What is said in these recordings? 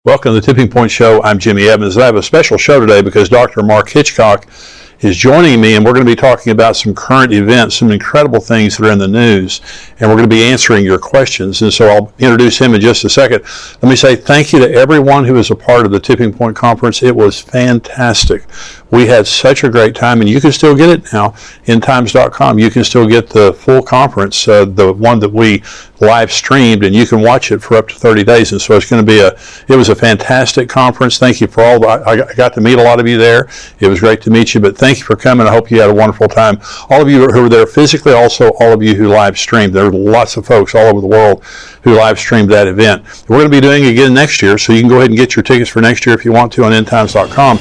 Welcome to the Tipping Point Show. I'm Jimmy Evans, and I have a special show today because Dr. Mark Hitchcock is joining me, and we're going to be talking about some current events, some incredible things that are in the news, and we're going to be answering your questions. And so I'll introduce him in just a second. Let me say thank you to everyone who was a part of the Tipping Point Conference. It was fantastic. We had such a great time, and you can still get it now in times.com. You can still get the full conference, the one that we live streamed, and you can watch it for up to 30 days. And so it's going to be it was a fantastic conference. Thank you for I got to meet a lot of you there. It was great to meet you, but thank you for coming. I hope you had a wonderful time. All of you who were there physically, also all of you who live streamed. There were lots of folks all over the world who live streamed that event. We're going to be doing it again next year, so you can go ahead and get your tickets for next year if you want to on endtimes.com.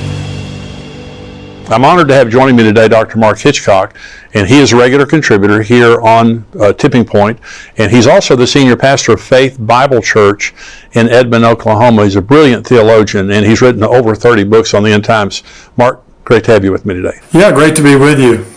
I'm honored to have joining me today Dr. Mark Hitchcock, and he is a regular contributor here on Tipping Point, and he's also the senior pastor of Faith Bible Church in Edmond, Oklahoma. He's a brilliant theologian, and he's written over 30 books on the end times. Mark, great to have you with me today. Yeah, great to be with you.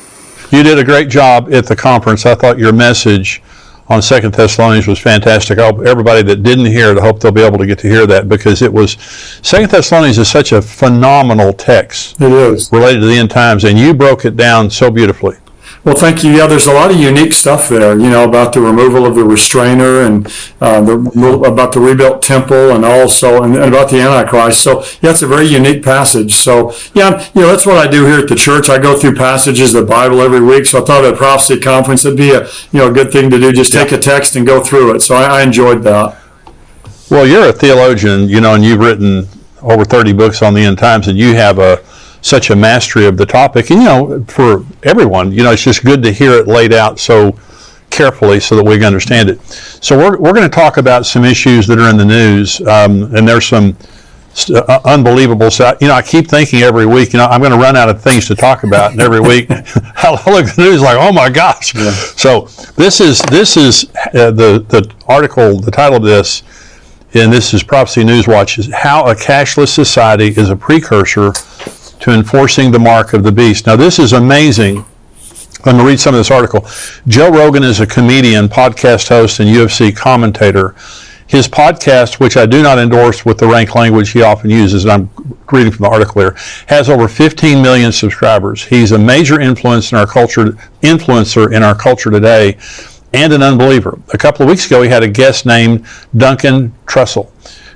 You did a great job at the conference. I thought your message on 2 Thessalonians was fantastic. I hope everybody that didn't hear it, I hope they'll be able to get to hear that, because it was, 2 Thessalonians is such a phenomenal text. It is. Related to the end times, and you broke it down so beautifully. Well, thank you. Yeah, there's a lot of unique stuff there, about the removal of the restrainer and about the rebuilt temple, and also and about the Antichrist. So, yeah, it's a very unique passage. So, yeah, that's what I do here at the church. I go through passages of the Bible every week. So I thought at a prophecy conference it'd be a good thing to do. Just take a text and go through it. So I enjoyed that. Well, you're a theologian, and you've written over 30 books on the end times, and you have such a mastery of the topic. And, for everyone, it's just good to hear it laid out so carefully so that we can understand it. So we're going to talk about some issues that are in the news, and there's some unbelievable stuff. I keep thinking every week, I'm going to run out of things to talk about, and every week I look at the news like, oh my gosh. Yeah. So this is the article, the title of this, and this is Prophecy News Watch, is How a Cashless Society is a Precursor to Enforcing the Mark of the Beast. Now, this is amazing. Let me read some of this article. Joe Rogan is a comedian, podcast host, and UFC commentator. His podcast, which I do not endorse with the rank language he often uses, and I'm reading from the article here, has over 15 million subscribers. He's a major influencer in our culture today, and an unbeliever. A couple of weeks ago, he had a guest named Duncan Trussell,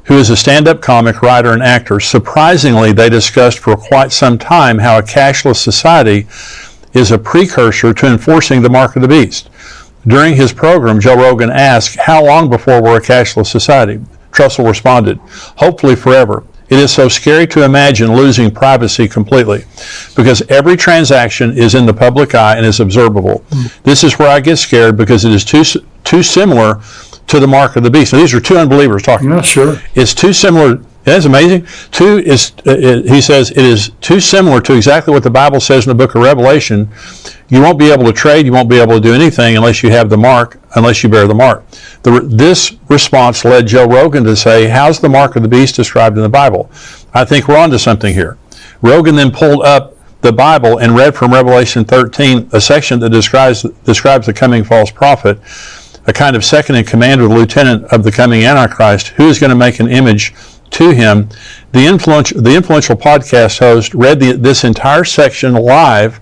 who is a stand-up comic, writer, and actor. Surprisingly, they discussed for quite some time how a cashless society is a precursor to enforcing the mark of the beast. During his program, Joe Rogan asked, how long before we're a cashless society? Trussell responded, hopefully forever. It is so scary to imagine losing privacy completely, because every transaction is in the public eye and is observable. This is where I get scared, because it is too similar to the mark of the beast. Now, these are two unbelievers talking. Yeah, sure. It's too similar. That's amazing. He says it is too similar to exactly what the Bible says in the book of Revelation. You won't be able to trade. You won't be able to do anything unless you have the mark, unless you bear the mark. This response led Joe Rogan to say, how's the mark of the beast described in the Bible? I think we're onto something here. Rogan then pulled up the Bible and read from Revelation 13, a section that describes the coming false prophet, a kind of second in command or the lieutenant of the coming Antichrist, who is going to make an image to him. The influential podcast host read this entire section live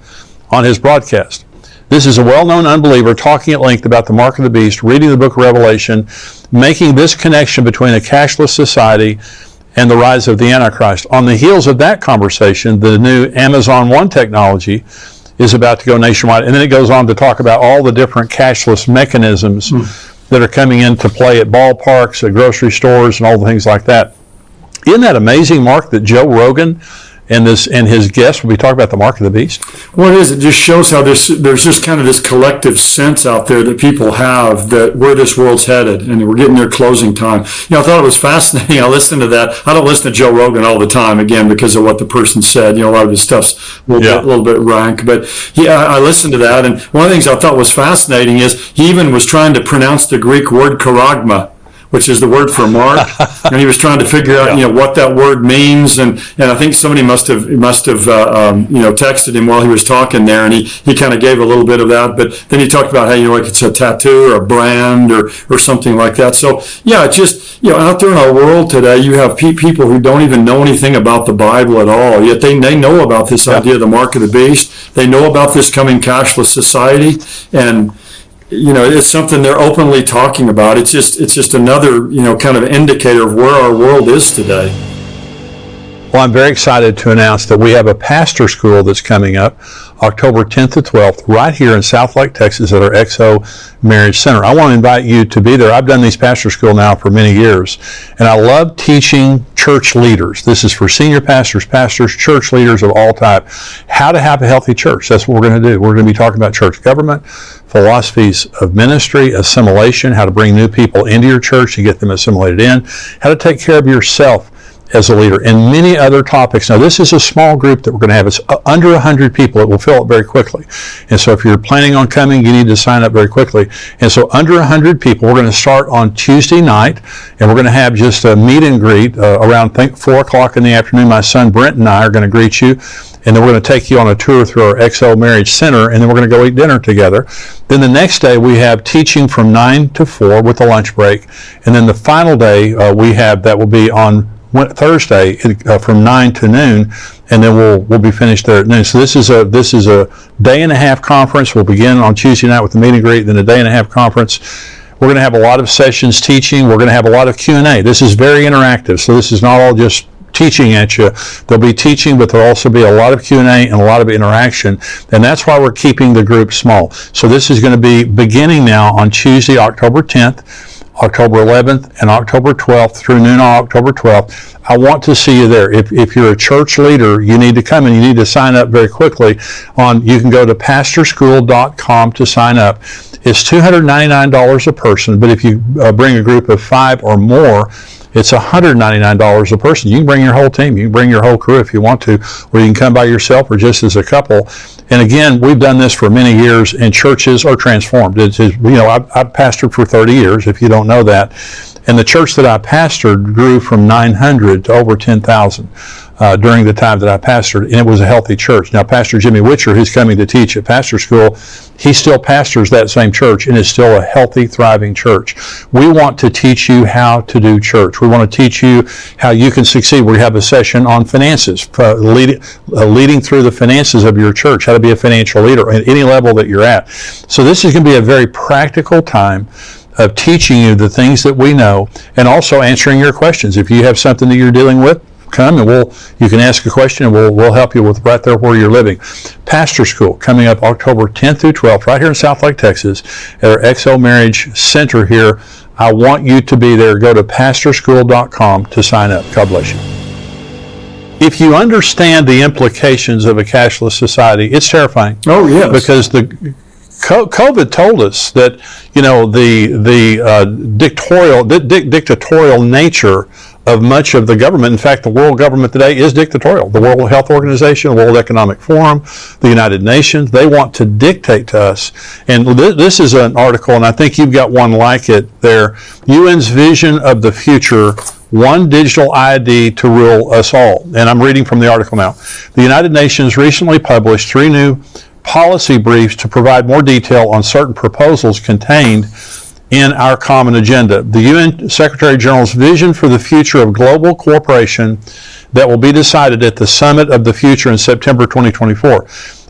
on his broadcast. This is a well-known unbeliever talking at length about the mark of the beast, reading the book of Revelation, making this connection between a cashless society and the rise of the Antichrist. On the heels of that conversation, the new Amazon One technology is about to go nationwide. And then it goes on to talk about all the different cashless mechanisms that are coming into play at ballparks, at grocery stores, and all the things like that. Isn't that amazing, Mark, that Joe Rogan and his guests will be talking about the mark of the beast? Well, it is. It just shows how there's just kind of this collective sense out there that people have that where this world's headed, and we're getting near closing time. I thought it was fascinating. I listened to that. I don't listen to Joe Rogan all the time, again, because of what the person said. A lot of his stuff's a little bit rank. But yeah, I listened to that, and one of the things I thought was fascinating is he even was trying to pronounce the Greek word charagma, which is the word for mark. And he was trying to figure out, what that word means. And I think somebody must have texted him while he was talking there. And he kind of gave a little bit of that. But then he talked about how, like it's a tattoo or a brand or something like that. So, yeah, it's just, out there in our world today, you have people who don't even know anything about the Bible at all. Yet they know about this idea of the mark of the beast. They know about this coming cashless society. And it's something they're openly talking about. It's just another, kind of indicator of where our world is today. Well, I'm very excited to announce that we have a pastor school that's coming up October 10th to 12th right here in Southlake, Texas at our XO Marriage Center. I want to invite you to be there. I've done these pastor school now for many years, and I love teaching church leaders. This is for senior pastors, church leaders of all type, how to have a healthy church. That's what we're going to do. We're going to be talking about church government, philosophies of ministry, assimilation, how to bring new people into your church and get them assimilated in, how to take care of yourself as a leader, and many other topics. Now, this is a small group that we're going to have. It's under 100 people. It will fill up very quickly. And so if you're planning on coming, you need to sign up very quickly. And so under 100 people, we're going to start on Tuesday night, and we're going to have just a meet and greet around 4 o'clock in the afternoon. My son Brent and I are going to greet you, and then we're going to take you on a tour through our XO Marriage Center, and then we're going to go eat dinner together. Then the next day, we have teaching from 9 to 4 with a lunch break. And then the final day that will be on Thursday from 9 to noon, and then we'll be finished there at noon. So this is a day and a half conference. We'll begin on Tuesday night with the meet and greet, then a day and a half conference. We're going to have a lot of sessions teaching. We're going to have a lot of Q&A. This is very interactive, so this is not all just teaching at you. There'll be teaching, but there'll also be a lot of Q&A and a lot of interaction, and that's why we're keeping the group small. So this is going to be beginning now on Tuesday, October 10th, October 11th, and October 12th through noon on October 12th. I want to see you there. If you're a church leader, you need to come and you need to sign up very quickly. You can go to pastorschool.com to sign up. It's $299 a person, but if you bring a group of 5 or more, it's $199 a person. You can bring your whole team. You can bring your whole crew if you want to, or you can come by yourself or just as a couple. And again, we've done this for many years, and churches are transformed. I've pastored for 30 years, if you don't know that. And the church that I pastored grew from 900 to over 10,000 during the time that I pastored, and it was a healthy church. Now, Pastor Jimmy Witcher, who's coming to teach at Pastor School, he still pastors that same church, and is still a healthy, thriving church. We want to teach you how to do church. We want to teach you how you can succeed. We have a session on finances, leading through the finances of your church, how to be a financial leader at any level that you're at. So this is going to be a very practical time of teaching you the things that we know, and also answering your questions. If you have something that you're dealing with, come and you can ask a question, and we'll help you with right there where you're living. Pastor School coming up October 10th through 12th right here in Southlake, Texas at our XO Marriage Center here. I want you to be there. Go to pastorschool.com to sign up. God bless you. If you understand the implications of a cashless society, it's terrifying. Oh, yes. Because COVID told us that, the dictatorial nature of much of the government. In fact, the world government today is dictatorial. The World Health Organization, the World Economic Forum, the United Nations, they want to dictate to us. And this is an article, and I think you've got one like it there. UN's vision of the future, one digital ID to rule us all. And I'm reading from the article now. The United Nations recently published 3 new policy briefs to provide more detail on certain proposals contained in our common agenda. The UN Secretary General's vision for the future of global cooperation that will be decided at the Summit of the Future in September 2024.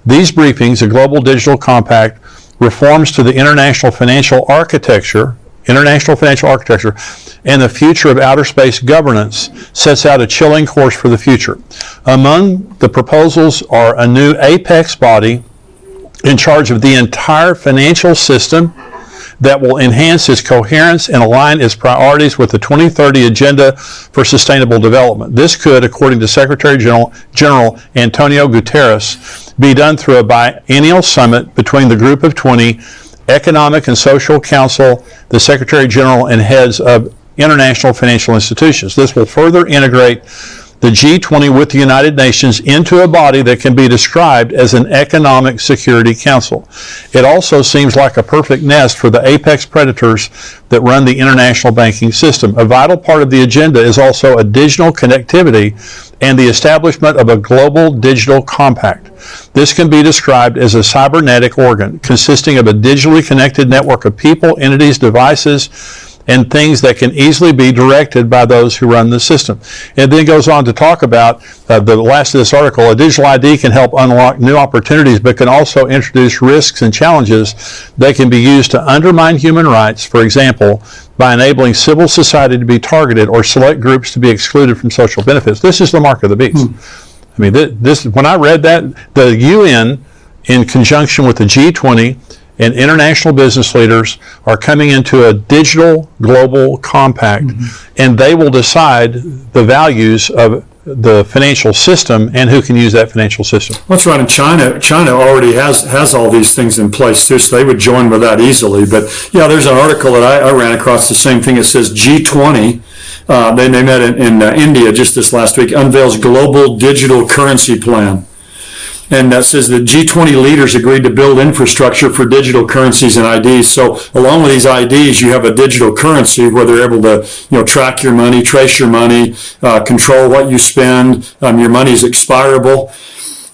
These briefings, a global digital compact, reforms to the international financial architecture, and the future of outer space governance sets out a chilling course for the future. Among the proposals are a new apex body in charge of the entire financial system that will enhance its coherence and align its priorities with the 2030 Agenda for Sustainable Development. This could, according to Secretary General Antonio Guterres, be done through a biennial summit between the Group of 20, Economic and Social Council, the Secretary General, and heads of international financial institutions. This will further integrate the G20 with the United Nations into a body that can be described as an economic security council. It also seems like a perfect nest for the apex predators that run the international banking system. A vital part of the agenda is also a digital connectivity and the establishment of a global digital compact. This can be described as a cybernetic organ consisting of a digitally connected network of people, entities, devices, and things that can easily be directed by those who run the system. It then goes on to talk about the last of this article. A digital ID can help unlock new opportunities, but can also introduce risks and challenges that can be used to undermine human rights, for example, by enabling civil society to be targeted or select groups to be excluded from social benefits. This is the mark of the beast. I mean, this when I read that, the UN, in conjunction with the G20, and international business leaders are coming into a digital global compact, and they will decide the values of the financial system and who can use that financial system. That's right. And China already has all these things in place too, so they would join with that easily. But yeah, there's an article that I ran across, the same thing. It says G20. They met in India just this last week, unveils global digital currency plan. And that says the G20 leaders agreed to build infrastructure for digital currencies and IDs. So along with these IDs, you have a digital currency where they're able to, track your money, trace your money, control what you spend. Your money is expirable.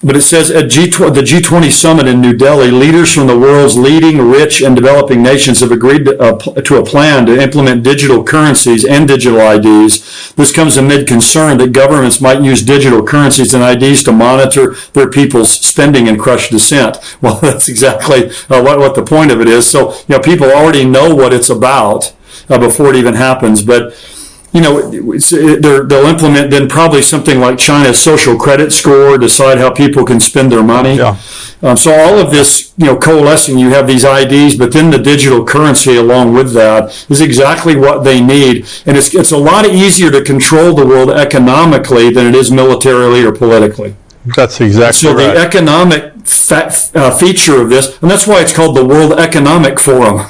But it says at the G20 summit in New Delhi, leaders from the world's leading rich and developing nations have agreed to a plan to implement digital currencies and digital IDs. This comes amid concern that governments might use digital currencies and IDs to monitor their people's spending and crush dissent. Well, that's exactly what the point of it is. So, people already know what it's about before it even happens. But they'll implement then probably something like China's social credit score, decide how people can spend their money. Yeah. So all of this, coalescing, you have these IDs, but then the digital currency along with that is exactly what they need. And it's a lot easier to control the world economically than it is militarily or politically. That's exactly so right. So the economic feature of this, and that's why it's called the World Economic Forum.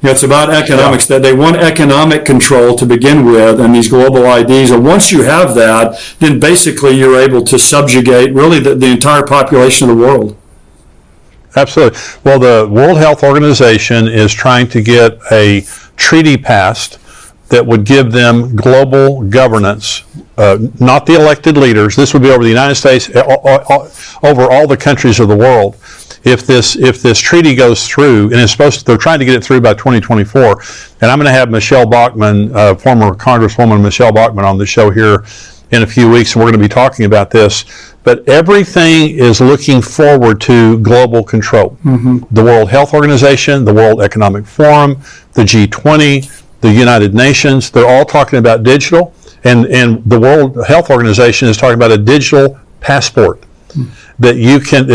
It's about economics, that they want economic control to begin with, and these global IDs. And once you have that, then basically you're able to subjugate really the entire population of the world. Absolutely. Well, the World Health Organization is trying to get a treaty passed that would give them global governance, not the elected leaders. This would be over the United States, over all the countries of the world. If this treaty goes through, and they're trying to get it through by 2024, and I'm going to have Michelle Bachmann, former Congresswoman Michelle Bachmann, on the show here in a few weeks, and we're going to be talking about this. But everything is looking forward to global control. The World Health Organization, the World Economic Forum, the G20, the United Nations, they're all talking about digital, and the World Health Organization is talking about a digital passport that you can't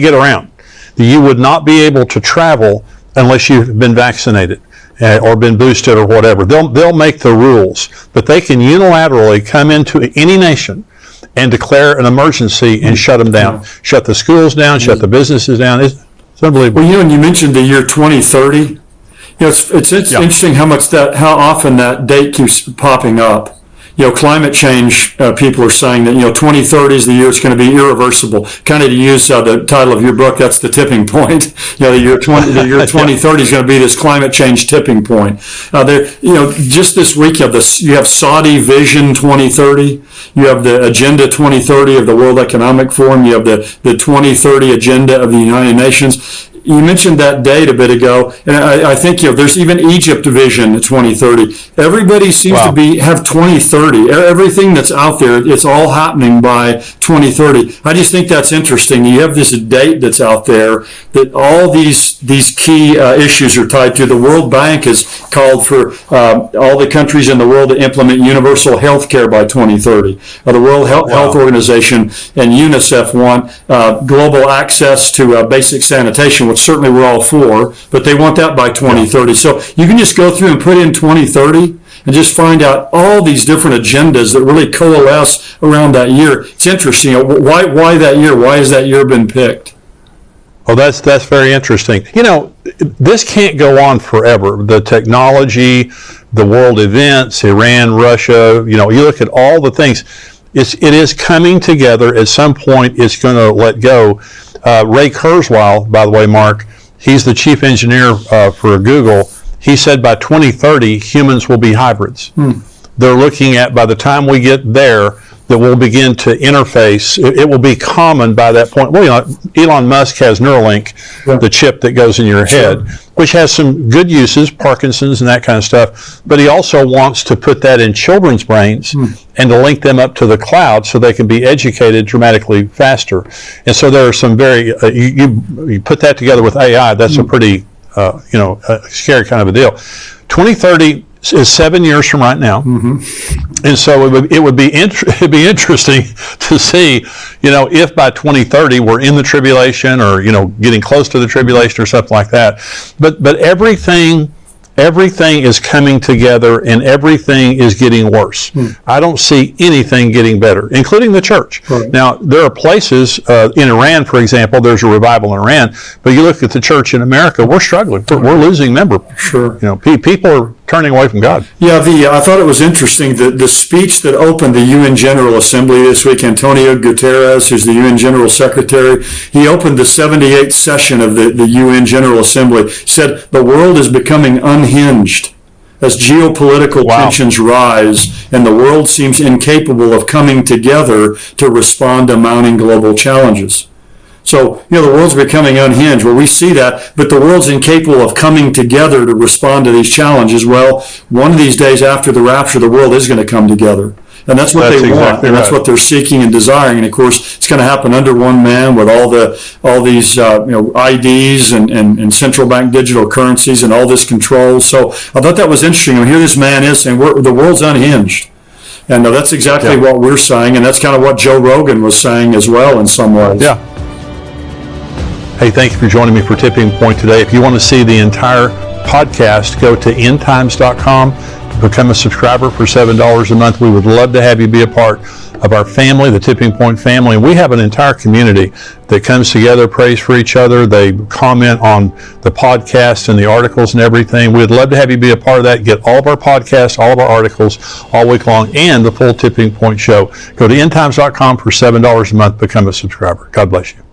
get around. You would not be able to travel unless you've been vaccinated or been boosted or whatever. They'll make the rules, but they can unilaterally come into any nation and declare an emergency and shut them down, shut the schools down, shut the businesses down. It's unbelievable. Well, and you mentioned the year 2030. It's interesting how often that date keeps popping up. Climate change, people are saying that, 2030 is the year it's going to be irreversible. Kind of to use the title of your book, that's the tipping point. The year 2030 is going to be this climate change tipping point. Just this week you have Saudi Vision 2030. You have the Agenda 2030 of the World Economic Forum. You have the 2030 Agenda of the United Nations. You mentioned that date a bit ago, and I think there's even Egypt Vision 2030. Everybody seems to have 2030. Everything that's out there, it's all happening by 2030. I just think that's interesting. You have this date that's out there that all these key issues are tied to. The World Bank has called for all the countries in the world to implement universal health care by 2030. The World Health Organization and UNICEF want global access to basic sanitation, which certainly we're all for, but they want that by 2030. So you can just go through and put in 2030 and just find out all these different agendas that really coalesce around that year. It's interesting. Why that year? Why has that year been picked? Oh, that's very interesting. This can't go on forever. The technology, the world events, Iran, Russia, you look at all the things. it is coming together. At some point, it's going to let go. Ray Kurzweil, by the way, Mark, he's the chief engineer for Google. He said by 2030, humans will be hybrids. They're looking at, by the time we get there, that we'll begin to interface. It will be common by that point. Well, Elon Musk has Neuralink, the chip that goes in your head, which has some good uses, Parkinson's and that kind of stuff. But he also wants to put that in children's brains and to link them up to the cloud so they can be educated dramatically faster. And so there are some very, you put that together with AI, that's a pretty, scary kind of a deal. 2030 is 7 years from right now, and so it would be interesting to see, if by 2030 we're in the tribulation or getting close to the tribulation or something like that. But everything is coming together and everything is getting worse. I don't see anything getting better, including the church. Right. Now, there are places, in Iran, for example, there's a revival in Iran, but you look at the church in America, we're struggling. We're losing members. Sure. People are turning away from God. Yeah, I thought it was interesting that the speech that opened the UN General Assembly this week, Antonio Guterres, who's the UN General Secretary, he opened the 78th session of the UN General Assembly, said the world is becoming unhinged as geopolitical tensions rise and the world seems incapable of coming together to respond to mounting global challenges. So, the world's becoming unhinged. Well, we see that, but the world's incapable of coming together to respond to these challenges. Well, one of these days after the rapture, the world is going to come together. And that's what they want, exactly, and that's what they're seeking and desiring. And of course, it's going to happen under one man with all these IDs and central bank digital currencies and all this control. So I thought that was interesting. And here this man is saying the world's unhinged. And that's exactly what we're saying, and that's kind of what Joe Rogan was saying as well in some ways. Yeah. Hey, thank you for joining me for Tipping Point today. If you want to see the entire podcast, go to endtimes.com to become a subscriber for $7 a month. We would love to have you be a part of our family, the Tipping Point family. And we have an entire community that comes together, prays for each other. They comment on the podcast and the articles and everything. We'd love to have you be a part of that. Get all of our podcasts, all of our articles all week long, and the full Tipping Point show. Go to endtimes.com for $7 a month. Become a subscriber. God bless you.